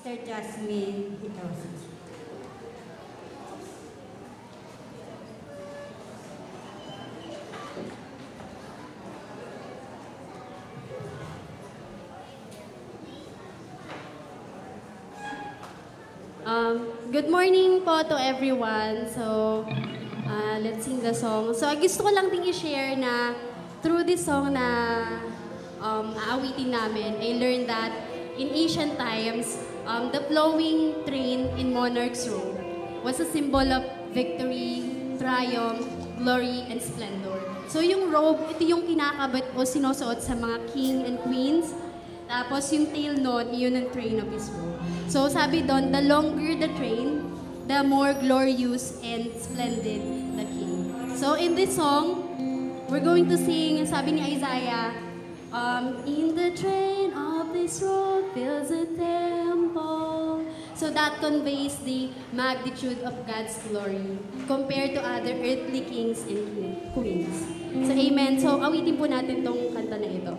Sister Jasmine Hitosi. Good morning po to everyone. So, let's sing the song. So, gusto ko lang din i-share na through this song na aawitin namin, I learned that in ancient times, the flowing train in Monarch's Robe was a symbol of victory, triumph, glory, and splendor. So, yung robe, ito yung kinakabit o sinusuot sa mga king and queens. Tapos yung tail nun, yun ang train of his robe. So sabi doon, the longer the train, the more glorious and splendid the king. So in this song, we're going to sing, sabi ni Isaiah, in the train of this robe fills a temple. So that conveys the magnitude of God's glory compared to other earthly kings and queens. So amen. So awitin po natin tong kanta na ito.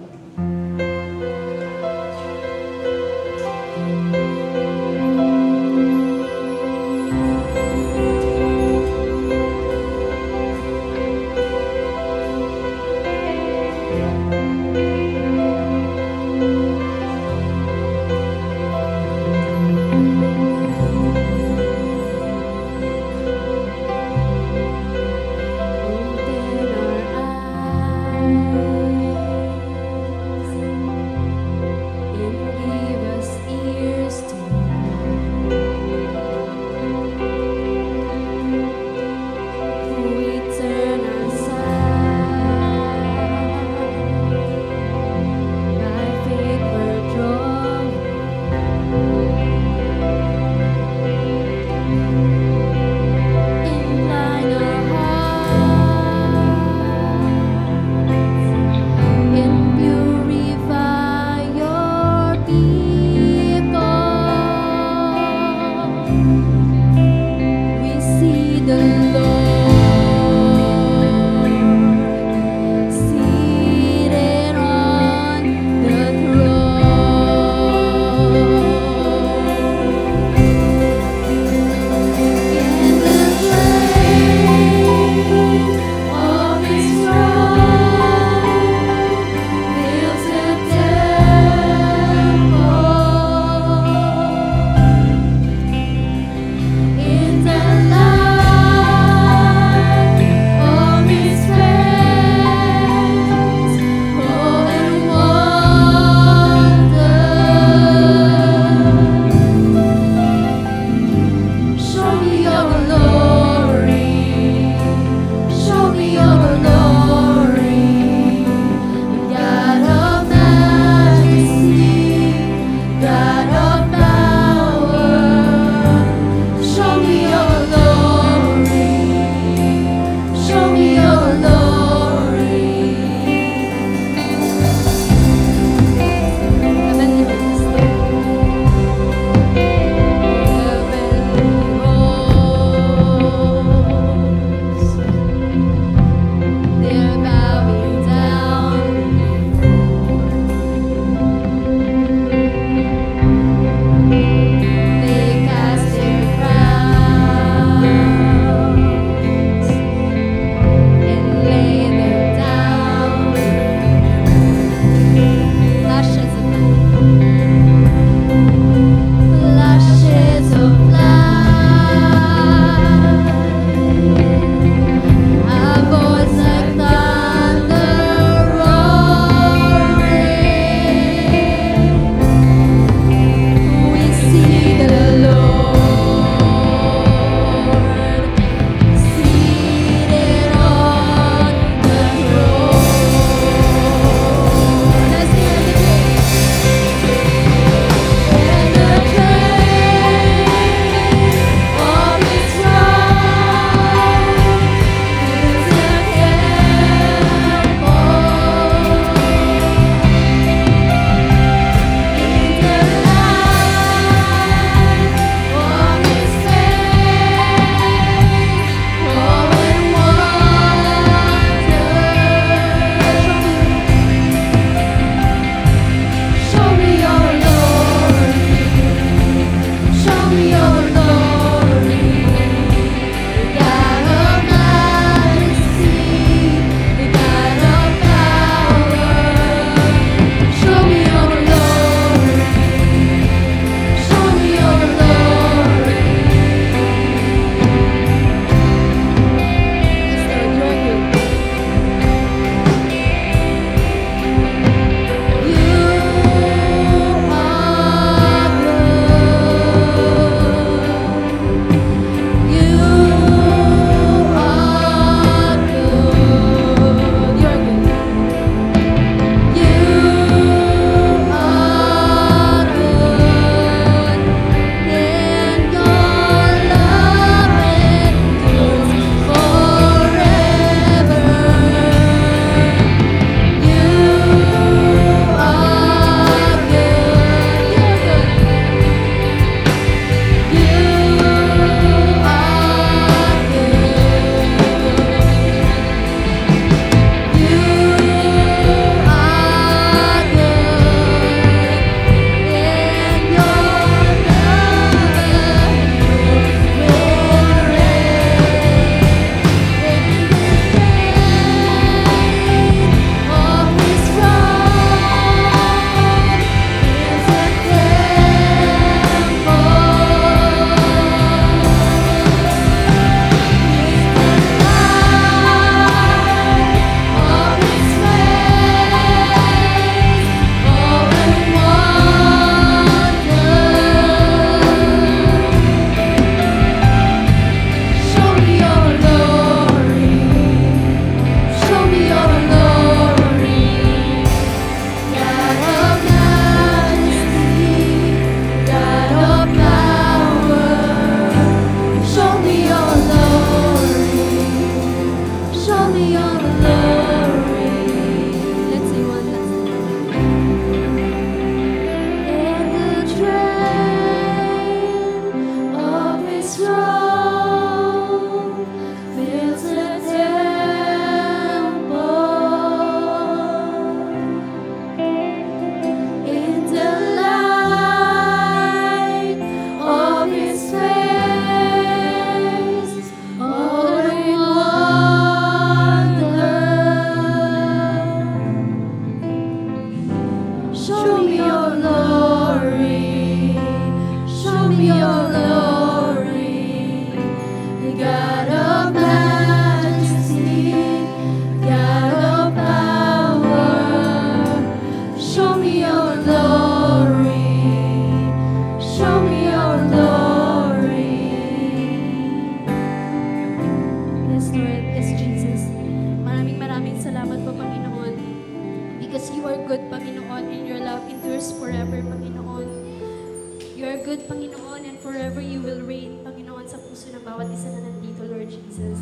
good, Panginoon, and forever you will reign, Panginoon, sa puso ng bawat isa na nandito, Lord Jesus.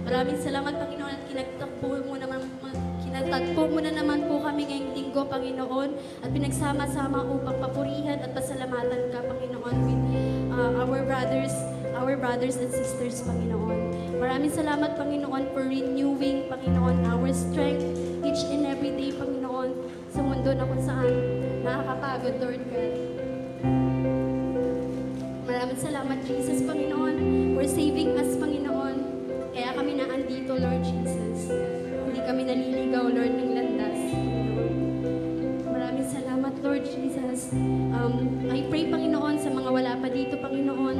Maraming salamat, Panginoon, at kinatagpo mo na naman po kami ngayong linggo, Panginoon, at pinagsama-sama upang papurihan at pasalamatan ka, Panginoon, with our brothers and sisters, Panginoon. Maraming salamat, Panginoon, for renewing, Panginoon, our strength each and every day, Panginoon, sa mundo na kung saan nakakapagod, Lord God. Maraming salamat, Jesus, Panginoon, for saving us, Panginoon. Kaya kami na andito, Lord Jesus. Hindi kami naliligaw, Lord, ng landas. Maraming salamat, Lord Jesus. I pray, Panginoon, sa mga wala pa dito, Panginoon.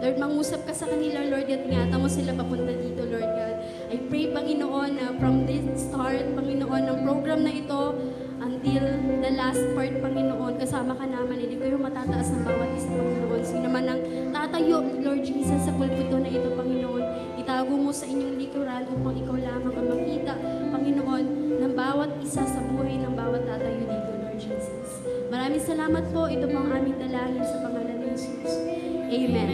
Lord, mangusap ka sa kanila, Lord, at ingatan mo sila papunta dito, Lord God. I pray, Panginoon, na from this start, Panginoon, ng program na ito, until the last part, Panginoon, kasama ka naman, hindi ko yung matataas ng bawat isa, Panginoon. Sino man ang tatayo, Lord Jesus, sa pulpito na ito, Panginoon, itago mo sa inyong likuran upang ikaw lamang ang makita, Panginoon, ng bawat isa sa buhay ng bawat tatayo dito, Lord Jesus. Maraming salamat po. Ito po ang aming dalangin sa pangalan ni Jesus. Amen.